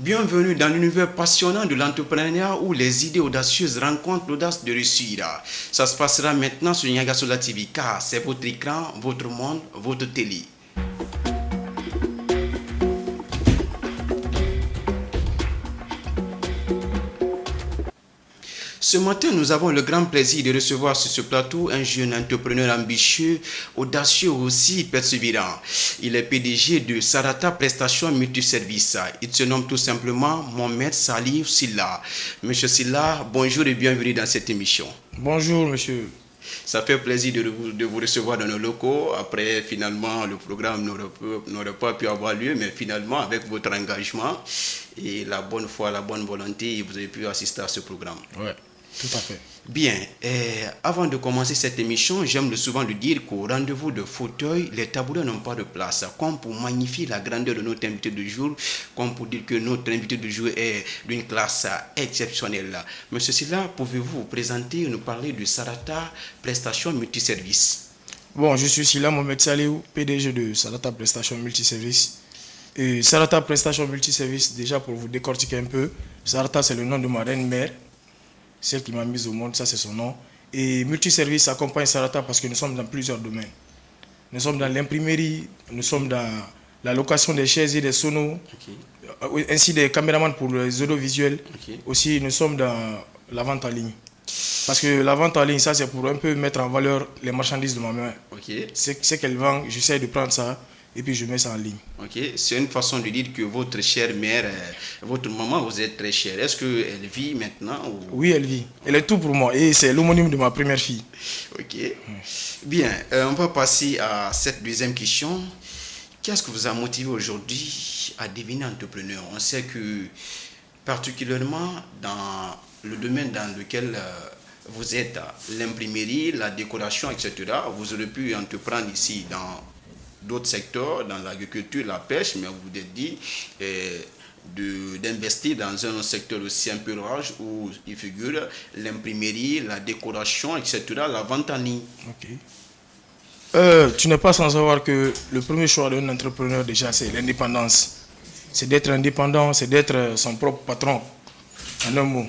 Bienvenue dans l'univers passionnant de l'entrepreneuriat où les idées audacieuses rencontrent l'audace de réussir. Ça se passera maintenant sur Niagasola TV car c'est votre écran, votre monde, votre télé. Ce matin, nous avons le grand plaisir de recevoir sur ce plateau un jeune entrepreneur ambitieux, audacieux aussi persévérant. Il est PDG de Sarata Prestations Multiservices. Il se nomme tout simplement Mohamed Salih Silla. Monsieur Silla, bonjour et bienvenue dans cette émission. Bonjour monsieur. Ça fait plaisir de vous recevoir dans nos locaux. Après, finalement, le programme n'aurait pas pu avoir lieu, mais finalement, avec votre engagement et la bonne foi, la bonne volonté, vous avez pu assister à ce programme. Ouais. Tout à fait. Bien, avant de commencer cette émission, j'aime souvent le dire qu'au rendez-vous de fauteuil, les tabourets n'ont pas de place. Comme pour magnifier la grandeur de notre invité du jour, comme pour dire que notre invité du jour est d'une classe exceptionnelle. Monsieur Silla, pouvez-vous vous présenter et nous parler de Sarata Prestations Multiservices? Bon, je suis Silla Mohamed Salihou, PDG de Sarata Prestations Multiservices. Et Sarata Prestations Multiservices, déjà pour vous décortiquer un peu, Sarata c'est le nom de ma reine-mère. Celle qui m'a mise au monde, ça c'est son nom. Et Multiservice accompagne Sarata parce que nous sommes dans plusieurs domaines. Nous sommes dans l'imprimerie, nous sommes dans la location des chaises et des sonos, ainsi des caméramans pour les audiovisuels. Aussi, nous sommes dans la vente en ligne. Parce que la vente en ligne, ça c'est pour un peu mettre en valeur les marchandises de ma mère. C'est qu'elle vend, j'essaie de prendre ça et puis je mets ça en ligne. C'est une façon de dire que votre chère mère, votre maman, vous êtes très chère. Est-ce qu'elle vit maintenant ou... Oui, elle vit. Elle est tout pour moi et c'est l'homonyme de ma première fille. Bien, on va passer à cette deuxième question. Qu'est-ce que vous a motivé aujourd'hui à devenir entrepreneur? On sait que particulièrement dans le domaine dans lequel vous êtes, l'imprimerie, la décoration, etc., vous aurez pu entreprendre ici dans d'autres secteurs, dans l'agriculture, la pêche, mais vous vous êtes dit d'investir dans un secteur aussi un peu large où il figure l'imprimerie, la décoration, etc., la vente en ligne. Tu n'es pas sans savoir que le premier choix d'un entrepreneur déjà c'est l'indépendance. C'est d'être indépendant, c'est d'être son propre patron, en un mot.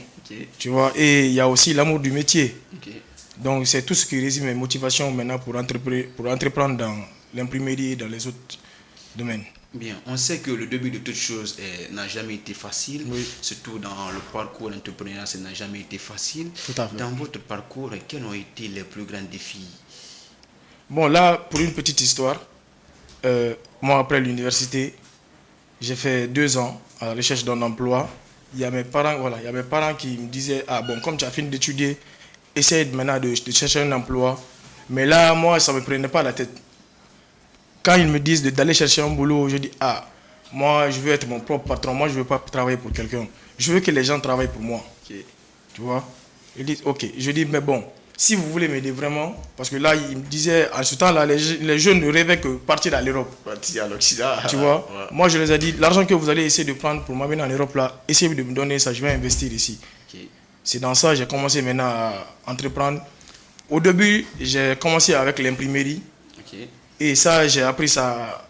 Tu vois, et il y a aussi l'amour du métier. Donc c'est tout ce qui résume mes motivations maintenant pour entreprendre dans l'imprimerie et dans les autres domaines. Bien, on sait que le début de toute chose n'a jamais été facile, surtout dans le parcours entrepreneurial, ça n'a jamais été facile. Tout à fait. Dans votre parcours, quels ont été les plus grands défis? Bon, là, pour une petite histoire, moi, après l'université, j'ai fait 2 ans à la recherche d'un emploi. Il y a mes parents qui me disaient, ah bon, comme tu as fini d'étudier, essaye maintenant de chercher un emploi. Mais là, moi, ça ne me prenait pas la tête. Quand ils me disent d'aller chercher un boulot, je dis, ah, moi, je veux être mon propre patron. Moi, je ne veux pas travailler pour quelqu'un. Je veux que les gens travaillent pour moi. Tu vois? Ils disent, ok. Je dis, mais bon, si vous voulez m'aider vraiment, parce que là, ils me disaient, en ce temps-là, les jeunes ne rêvaient que partir à l'Europe. Partir à l'Occident. Tu vois? Moi, je les ai dit, l'argent que vous allez essayer de prendre pour m'amener en Europe, là, essayez de me donner ça, je vais investir ici. C'est dans ça que j'ai commencé maintenant à entreprendre. Au début, j'ai commencé avec l'imprimerie. Et ça, j'ai appris ça,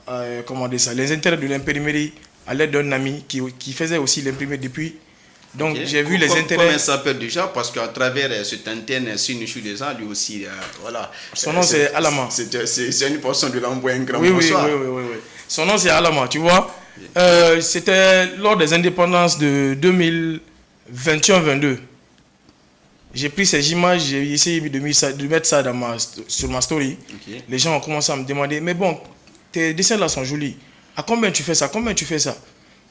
les intérêts de l'imprimerie à l'aide d'un ami qui faisait aussi l'imprimerie depuis. Donc, j'ai vu les intérêts. Comment ça s'appelle déjà? Parce qu'à travers cette antenne, Sinichou des ans, lui aussi, voilà. Son nom, c'est Alama. C'est une portion de l'envoi, un grand oui. Son nom, c'est Alama, tu vois. C'était lors des indépendances de 2021-22. J'ai pris ces images, j'ai essayé de mettre ça sur ma story. Les gens ont commencé à me demander, mais bon, tes dessins là sont jolis. À combien tu fais ça? Combien tu fais ça?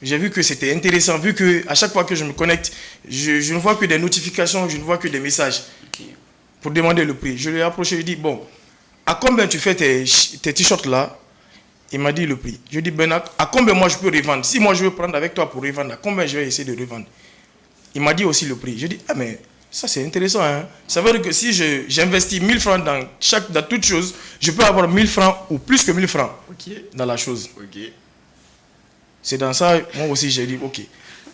J'ai vu que c'était intéressant, vu qu'à chaque fois que je me connecte, je ne vois que des notifications, je ne vois que des messages pour demander le prix. Je lui ai approché, je lui ai dit, bon, à combien tu fais tes t-shirts là? Il m'a dit le prix. Je lui ai dit, ben, à combien moi je peux revendre? Si moi je veux prendre avec toi pour revendre, à combien je vais essayer de revendre? Il m'a dit aussi le prix. Je lui ai dit, ah mais... ça, c'est intéressant. Hein? Ça veut dire que si j'investis 1000 francs dans toute chose, je peux avoir 1000 francs ou plus que 1000 francs dans la chose. C'est dans ça, moi aussi, j'ai dit, ok,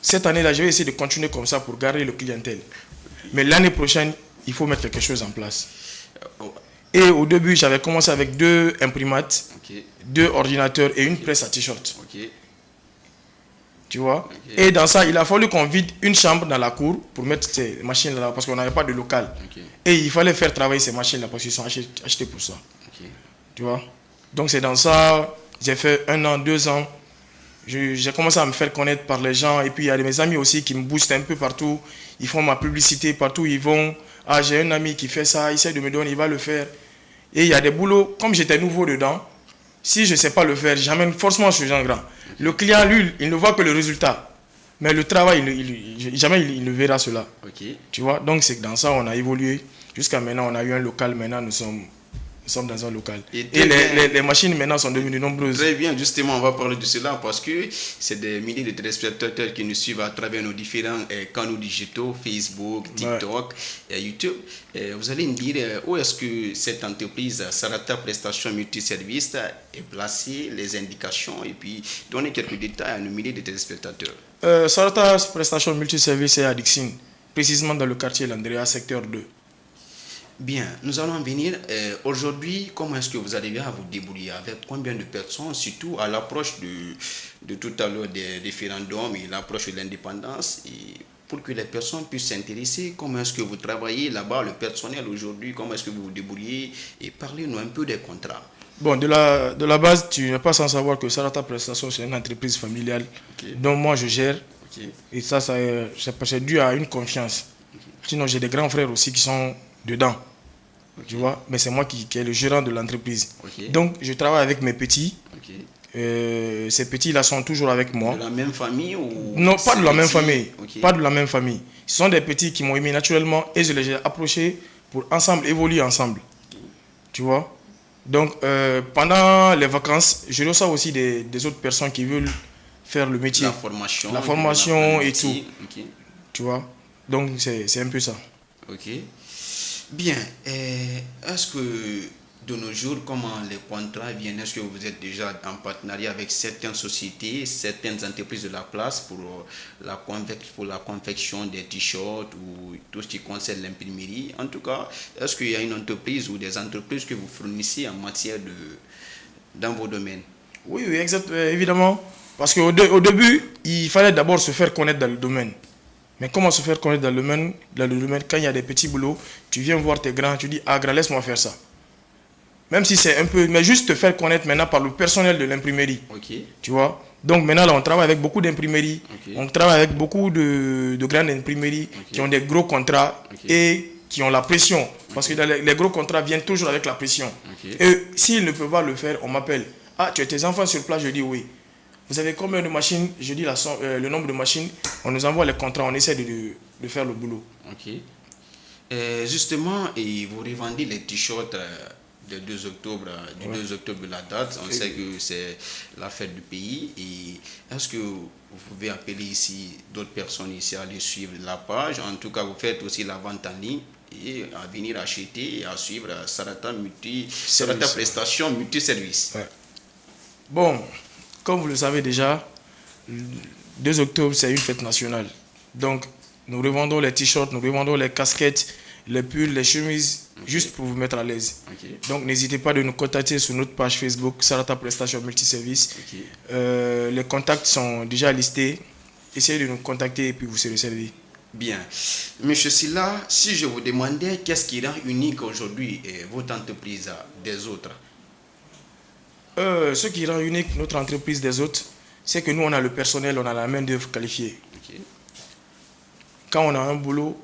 cette année-là, je vais essayer de continuer comme ça pour garder le clientèle. Mais l'année prochaine, il faut mettre quelque chose en place. Et au début, j'avais commencé avec 2 imprimates, 2 ordinateurs et une presse à t-shirt. Tu vois. Et dans ça, il a fallu qu'on vide une chambre dans la cour pour mettre ces machines là parce qu'on n'avait pas de local. Et il fallait faire travailler ces machines là parce qu'ils sont achetés pour ça. Tu vois. Donc c'est dans ça, j'ai fait 1 an, 2 ans. J'ai commencé à me faire connaître par les gens. Et puis il y a mes amis aussi qui me boostent un peu partout. Ils font ma publicité partout où ils vont. Ah, j'ai un ami qui fait ça, il essaie de me donner, il va le faire. Et il y a des boulots, comme j'étais nouveau dedans, si je ne sais pas le faire, j'amène forcément ce gens grand. Le client, lui, il ne voit que le résultat. Mais le travail, jamais il ne verra cela. Tu vois, donc c'est dans ça on a évolué. Jusqu'à maintenant, on a eu un local. Maintenant, nous sommes dans un local. Et les machines maintenant sont devenues nombreuses. Très bien, justement, on va parler de cela parce que c'est des milliers de téléspectateurs qui nous suivent à travers nos différents canaux digitaux, Facebook, TikTok, et YouTube. Vous allez me dire où est-ce que cette entreprise Sarata Prestation Multiservice est placée, les indications, et puis donner quelques détails à nos milliers de téléspectateurs. Sarata Prestation Multiservice est à Dixine, précisément dans le quartier Landrea, secteur 2. Bien, nous allons venir. Aujourd'hui, comment est-ce que vous arrivez à vous débrouiller? Avec combien de personnes, surtout à l'approche de tout à l'heure des référendums et l'approche de l'indépendance, et pour que les personnes puissent s'intéresser, comment est-ce que vous travaillez là-bas, le personnel aujourd'hui, comment est-ce que vous vous débrouillez, et parlez-nous un peu des contrats. Bon, de la base, tu n'es pas sans savoir que Sarata Prestation, c'est une entreprise familiale dont moi je gère. Et ça c'est dû à une confiance. Sinon, j'ai des grands frères aussi qui sont dedans. Tu vois, mais c'est moi qui est le gérant de l'entreprise. Donc, je travaille avec mes petits. Ces petits-là sont toujours avec moi. De la même famille ou... Non, pas de la même famille. Pas de la même famille. Ce sont des petits qui m'ont aimé naturellement et je les ai approchés pour ensemble évoluer ensemble. Tu vois. Donc, pendant les vacances, je reçois aussi des autres personnes qui veulent faire le métier. La formation et tout. Tu vois. Donc, c'est un peu ça. Bien, est-ce que de nos jours, comment les contrats viennent? Est-ce que vous êtes déjà en partenariat avec certaines sociétés, certaines entreprises de la place pour la confection des t-shirts ou tout ce qui concerne l'imprimerie? En tout cas, est-ce qu'il y a une entreprise ou des entreprises que vous fournissez en matière dans vos domaines? Oui, évidemment. Parce qu'au début, il fallait d'abord se faire connaître dans le domaine. Mais comment se faire connaître dans le domaine quand il y a des petits boulots, tu viens voir tes grands, tu dis, ah, grand, laisse-moi faire ça. Même si c'est un peu, mais juste te faire connaître maintenant par le personnel de l'imprimerie. Tu vois. Donc maintenant, là, on travaille avec beaucoup d'imprimeries. On travaille avec beaucoup de grandes imprimeries qui ont des gros contrats et qui ont la pression. Parce que les gros contrats viennent toujours avec la pression. Et s'ils ne peuvent pas le faire, on m'appelle. Ah, tu as tes enfants sur place? Je dis oui. Vous avez combien de machines? Je dis le nombre de machines. On nous envoie les contrats, on essaie de faire le boulot. Justement, et vous revendez les t-shirts du 2 octobre de la date. On sait que c'est la fête du pays. Et est-ce que vous pouvez appeler ici d'autres personnes ici à aller suivre la page? En tout cas, vous faites aussi la vente en ligne et à venir acheter et à suivre Sarata Prestation Multiservice. Bon. Comme vous le savez déjà, le 2 octobre, c'est une fête nationale. Donc, nous revendons les t-shirts, nous revendons les casquettes, les pulls, les chemises, juste pour vous mettre à l'aise. Donc, n'hésitez pas de nous contacter sur notre page Facebook, Sarata Prestation Multiservice. Les contacts sont déjà listés. Essayez de nous contacter et puis vous serez servi. Bien. Monsieur Silla, si je vous demandais qu'est-ce qui rend unique aujourd'hui votre entreprise des autres? Ce qui rend unique notre entreprise des autres, c'est que nous, on a le personnel, on a la main-d'œuvre qualifiée. Quand on a un boulot,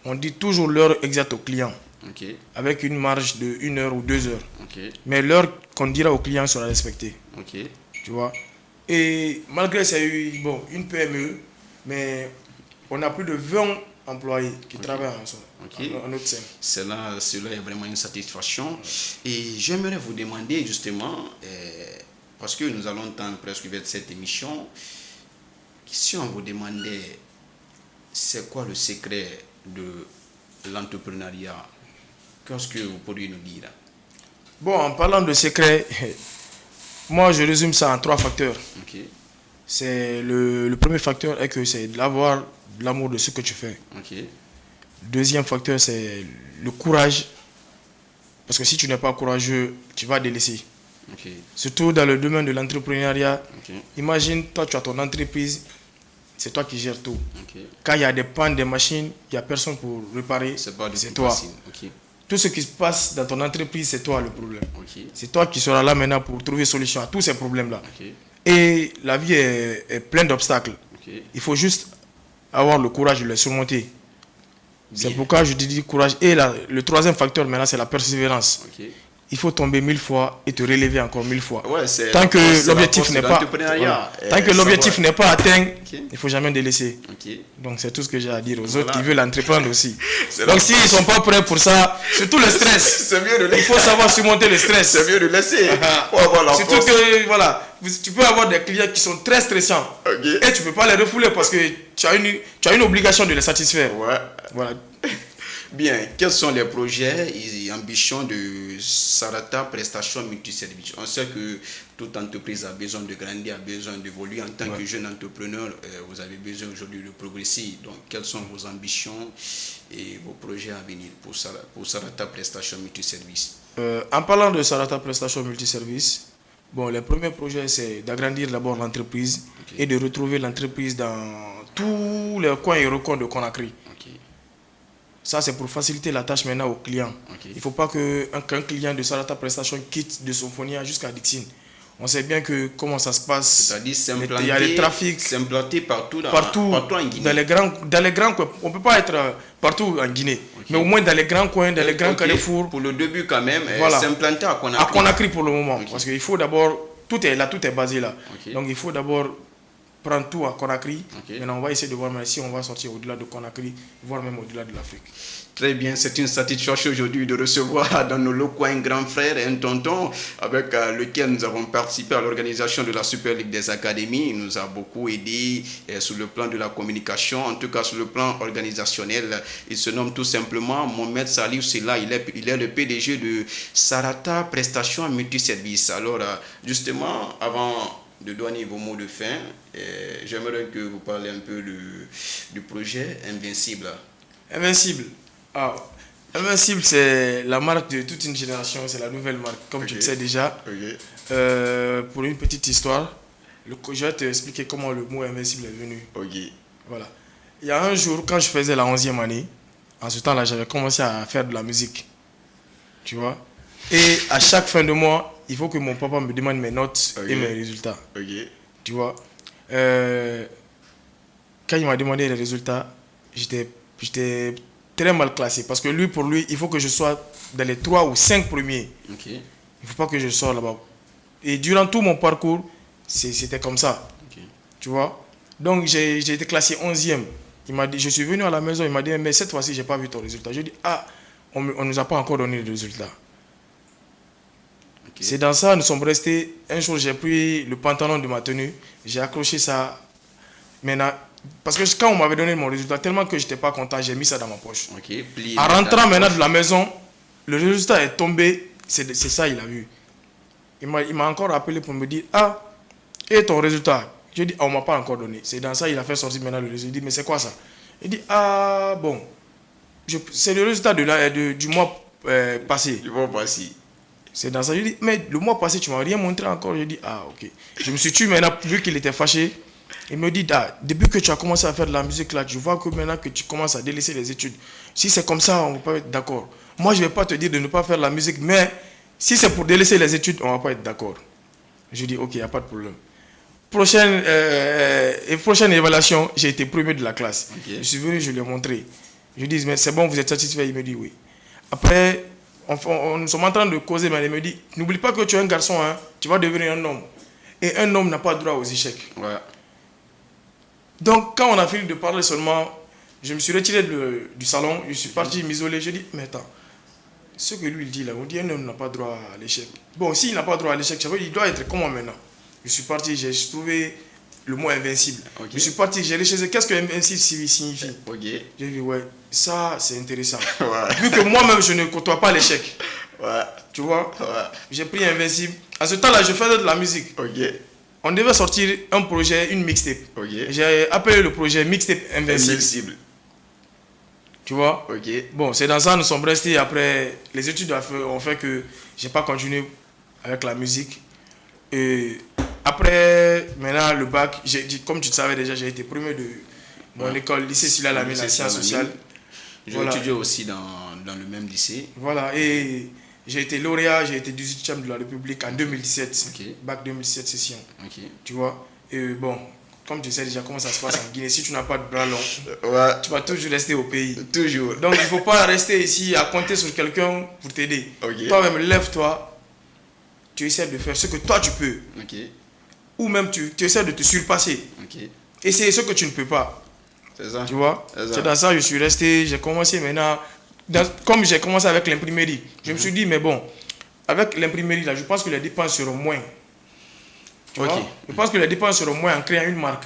on dit toujours l'heure exacte au client, avec une marge de 1 heure ou 2 heures. Mais l'heure qu'on dira au client sera respectée. Tu vois. Et malgré c'est une PME, mais on a plus de 20 employés qui travaillent en notre sein. Cela est vraiment une satisfaction. Et j'aimerais vous demander justement, parce que nous allons tendre presque vers cette émission, si on vous demandait c'est quoi le secret de l'entrepreneuriat, qu'est-ce que vous pourriez nous dire? Bon, en parlant de secret, moi je résume ça en 3 facteurs. C'est le premier facteur est que c'est d'avoir l'amour de ce que tu fais. Deuxième facteur, c'est le courage. Parce que si tu n'es pas courageux, tu vas délaisser. Surtout dans le domaine de l'entrepreneuriat. Imagine, toi, tu as ton entreprise, c'est toi qui gères tout. Ok. Quand il y a des pannes des machines, il n'y a personne pour réparer, C'est pas du c'est tout toi. facile. Ok. Tout ce qui se passe dans ton entreprise, c'est toi le problème. Ok. C'est toi qui seras là maintenant pour trouver solution à tous ces problèmes-là. Ok. Et la vie est pleine d'obstacles. Ok. Il faut juste avoir le courage de les surmonter. C'est Bien. pourquoi je te dis courage. Et le troisième facteur maintenant, c'est la persévérance. Ok. Il faut tomber 1000 fois et te relever encore 1000 fois. Ouais, c'est Tant la que force- l'objectif c'est n'est la pas, force de l'entrepreneuriat. voilà. Tant que l'objectif Savoir. n'est pas atteint, Ok. il ne faut jamais délaisser. Ok. Donc c'est tout ce que j'ai à dire aux Voilà. autres qui veulent entreprendre aussi. C'est la Donc s'ils ne sont pas prêts pour ça, surtout le stress. C'est mieux de Il laisser. faut savoir surmonter le stress. C'est mieux de laisser. Ah. Pour avoir la Surtout force. que voilà, tu peux avoir des clients qui sont très stressants. Ok. Et tu ne peux pas les refouler parce que tu as une obligation de les satisfaire. Ouais. Voilà. Bien, quels sont les projets et ambitions de Sarata Prestations Multiservices? On sait que toute entreprise a besoin de grandir, a besoin d'évoluer. En tant que jeune entrepreneur, vous avez besoin aujourd'hui de progresser. Donc, quelles sont vos ambitions et vos projets à venir pour Sarata Prestations Multiservices? En parlant de Sarata Prestations Multiservices, bon, les premiers projets, c'est d'agrandir d'abord l'entreprise et de retrouver l'entreprise dans tous les coins et recoins de Conakry. Ok. Ça, c'est pour faciliter la tâche maintenant aux clients. Ok. Il ne faut pas qu'un client de Sarata Prestation quitte de Symphonia jusqu'à Dixine. On sait bien que comment ça se passe. C'est-à-dire Il y a les trafics s'implanter partout, partout en Guinée. dans les grands coins. On ne peut pas être partout en Guinée, mais au moins dans les grands coins, dans les grands carrefours. Pour le début quand même, Voilà. s'implanter à Conakry. À Conakry pour le moment. Ok. Parce qu'il faut d'abord, tout est là, tout est basé là. Ok. Donc il faut d'abord prendre tout à Conakry. Ok. Maintenant on va essayer de voir si on va sortir au-delà de Conakry, voire même au-delà de l'Afrique. Très bien, c'est une satisfaction aujourd'hui de recevoir dans nos locaux un grand frère et un tonton avec lequel nous avons participé à l'organisation de la Super Ligue des Académies. Il nous a beaucoup aidé sur le plan de la communication, en tout cas sur le plan organisationnel. Il se nomme tout simplement Mohamed Salih Silla. Il est le PDG de Sarata Prestations Multiservices. Alors, justement, avant de donner vos mots de fin, j'aimerais que vous parliez un peu du projet Invincible. Invincible. Ah, Invincible, c'est la marque de toute une génération, c'est la nouvelle marque, comme tu le sais déjà. Ok. Pour une petite histoire, je vais te expliquer comment le mot Invincible est venu. Ok. Voilà. Il y a un jour, quand je faisais la 11e année, en ce temps-là, j'avais commencé à faire de la musique. Tu vois? Et à chaque fin de mois, il faut que mon papa me demande mes notes et mes résultats. Ok. Tu vois? Quand il m'a demandé les résultats, j'étais très mal classé. Parce que pour lui, il faut que je sois dans les 3 ou 5 premiers. Ok. Il ne faut pas que je sorte là-bas. Et durant tout mon parcours, c'était comme ça. Ok. Tu vois? Donc, j'ai été classé 11e. Il m'a dit, je suis venu à la maison, il m'a dit, mais cette fois-ci, je n'ai pas vu ton résultat. Je dis, ah, on ne nous a pas encore donné le résultat. Ok. C'est dans ça, nous sommes restés. Un jour, j'ai pris le pantalon de ma tenue, j'ai accroché ça. Maintenant, parce que quand on m'avait donné mon résultat, tellement que je n'étais pas content, j'ai mis ça dans ma poche. Ok. Plié En dans rentrant la maintenant poche. de la maison, le résultat est tombé. C'est ça, il a vu. Il m'a encore appelé pour me dire, ah, et ton résultat? Je dis, ah, on ne m'a pas encore donné. C'est dans ça, il a fait sortir maintenant le résultat. Il dit, mais c'est quoi ça? Il dit, ah, bon, c'est le résultat du mois passé. Du mois passé. C'est dans ça. Je dis, mais le mois passé, tu ne m'as rien montré encore. Je dis, ah, ok. Je me suis tué maintenant, vu qu'il était fâché. Il me dit, ah, depuis que tu as commencé à faire de la musique là, je vois que maintenant que tu commences à délaisser les études. Si c'est comme ça, on ne va pas être d'accord. Moi, je ne vais pas te dire de ne pas faire de la musique, mais si c'est pour délaisser les études, on ne va pas être d'accord. Je dis, ok, il n'y a pas de problème. Prochaine évaluation, j'ai été premier de la classe. Ok. Je suis venu, je lui ai montré. Je lui dis, mais c'est bon, vous êtes satisfait? Il me dit oui. Après, nous sommes en train de causer, mais il me dit, n'oublie pas que tu es un garçon, hein, tu vas devenir un homme. Et un homme n'a pas droit aux échecs. Ouais. Donc, quand on a fini de parler seulement, je me suis retiré du salon, je suis parti m'isoler. Je dis, mais attends, ce que lui il dit là, on dit un homme n'a pas droit à l'échec. Bon, s'il n'a pas droit à l'échec, ça veut dire qu'il doit être comment maintenant? Je suis parti, j'ai trouvé le mot invincible. Ok. Je suis parti, j'ai recherché qu'est-ce que invincible signifie. Ok. J'ai dit, ouais, ça c'est intéressant. Ouais. Vu que moi-même je ne côtoie pas l'échec, Ouais. tu vois, Ouais. j'ai pris invincible. À ce temps-là, je faisais de la musique. Ok. On devait sortir un projet, une mixtape. Ok. J'ai appelé le projet Mixtape Invincible. Invincible. Tu vois? Ok. Bon, c'est dans ça nous sommes restés. Après, les études ont fait que j'ai pas continué avec la musique. Et Après, maintenant, le bac, comme tu le savais déjà, j'ai été premier de mon école, lycée Silla Lamine, la sciences sociales. J'ai étudié aussi dans le même lycée. Voilà, et j'ai été lauréat, j'ai été 18e de la République en 2017. Bac 2017 session. Tu vois. Et bon, comme tu sais déjà comment ça se passe en Guinée, si tu n'as pas de bras long, tu vas toujours rester au pays. Toujours. Donc il ne faut pas rester ici à compter sur quelqu'un pour t'aider. Toi-même, lève-toi, tu essaies de faire ce que toi tu peux. Ou même tu essaies de te surpasser. Et c'est ce que tu ne peux pas. C'est ça. Tu vois. C'est dans ça que je suis resté. J'ai commencé maintenant. Comme j'ai commencé avec l'imprimerie, je me suis dit, mais bon, avec l'imprimerie, là, je pense que les dépenses seront moins. Tu vois? Je pense que les dépenses seront moins en créant une marque.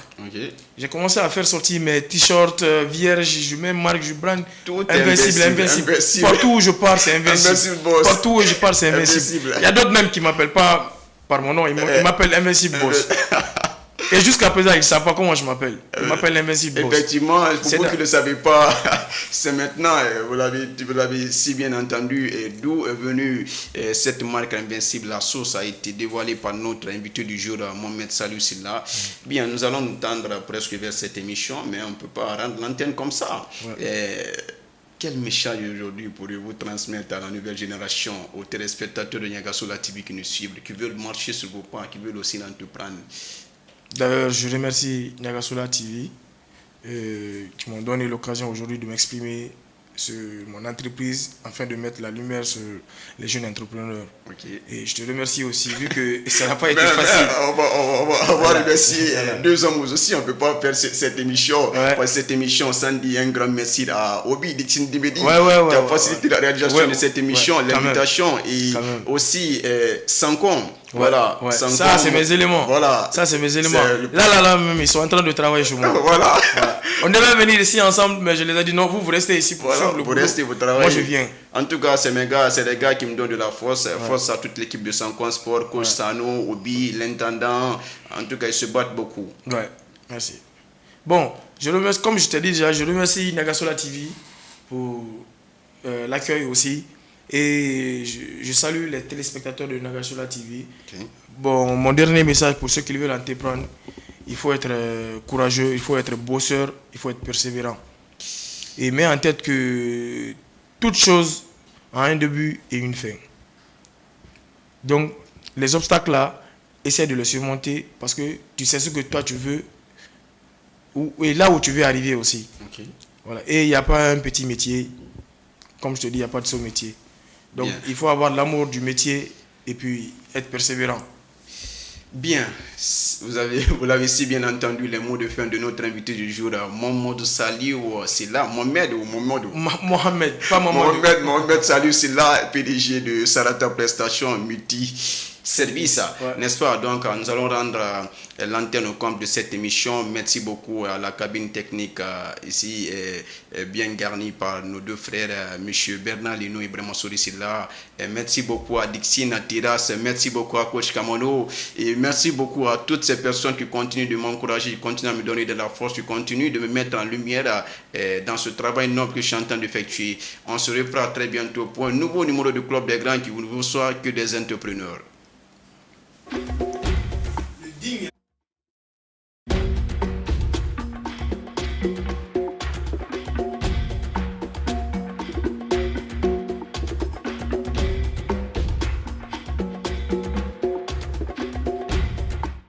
J'ai commencé à faire sortir mes t-shirts vierges, je mets marque, je brand invincible. Partout où je pars, c'est invincible. Partout où je pars, c'est invincible. Il y a d'autres même qui ne m'appellent pas par mon nom, ils m'appellent Invincible Boss. Et jusqu'à présent, ils ne savent pas comment je m'appelle. Ils m'appellent Invincible Boss. Effectivement, pour vous qui ne le savez pas, c'est maintenant, vous l'avez si bien entendu, et d'où est venue cette marque Invincible. La source a été dévoilée par notre invité du jour, Mohamed Salou Silla. Bien, nous allons nous tendre presque vers cette émission, mais on ne peut pas rendre l'antenne comme ça. Quel message aujourd'hui pourriez-vous transmettre à la nouvelle génération, aux téléspectateurs de Niagasoula TV qui nous suivent, qui veulent marcher sur vos pas, qui veulent aussi entreprendre? D'ailleurs, je remercie Niagasoula TV qui m'ont donné l'occasion aujourd'hui de m'exprimer sur mon entreprise afin de mettre la lumière sur les jeunes entrepreneurs. Et je te remercie aussi, vu que ça n'a pas été facile. On va remercier deux hommes aussi. On ne peut pas faire cette émission. Cette émission sans dire un grand merci à Obi Dixon Dibedi qui a facilité la réalisation de cette émission, l'invitation, et aussi Sankon. Voilà. Ça, c'est mes éléments. Ça, c'est mes éléments. Là, même, ils sont en train de travailler chez moi. On devait venir ici ensemble, mais je les ai dit non, vous restez ici pour faire le boulot. Vous travaillez. Moi, je viens. En tout cas, c'est des gars qui me donnent de la force. Force à toute l'équipe de Sankon Sport, coach Sano, Obi, l'intendant. En tout cas, ils se battent beaucoup. Merci. Bon, je remercie, comme je t'ai dit déjà, je remercie Niagasoula TV pour l'accueil aussi. Et je salue les téléspectateurs de Niagasoula TV. Bon, mon dernier message pour ceux qui veulent entreprendre, il faut être courageux, il faut être bosseur, il faut être persévérant. Et mets en tête que toute chose a un début et une fin. Donc, les obstacles là, essaie de les surmonter parce que tu sais ce que toi tu veux et là où tu veux arriver aussi. Voilà. Et il n'y a pas un petit métier. Comme je te dis, il n'y a pas de saut métier. Donc, il faut avoir l'amour du métier et puis être persévérant. Bien, vous l'avez si bien entendu les mots de fin de notre invité du jour, Mohamed Salou Silla, Mohamed, pas Mohamed. Mohamed Salou Silla, PDG de Sarata Prestation Multi-Service, n'est-ce pas? Donc, nous allons rendre l'antenne au compte de cette émission. Merci beaucoup à la cabine technique ici, bien garnie par nos deux frères, M. Bernard Lino et Ibrahima Silla. Merci beaucoup à Dixine Tiras, merci beaucoup à Coach Kamono, et merci beaucoup à toutes ces personnes qui continuent de m'encourager, qui continuent à me donner de la force, qui continuent de me mettre en lumière dans ce travail noble que je suis en train d'effectuer. On se reprend très bientôt pour un nouveau numéro de Club des Grands qui vous reçoit que des entrepreneurs. Le digne.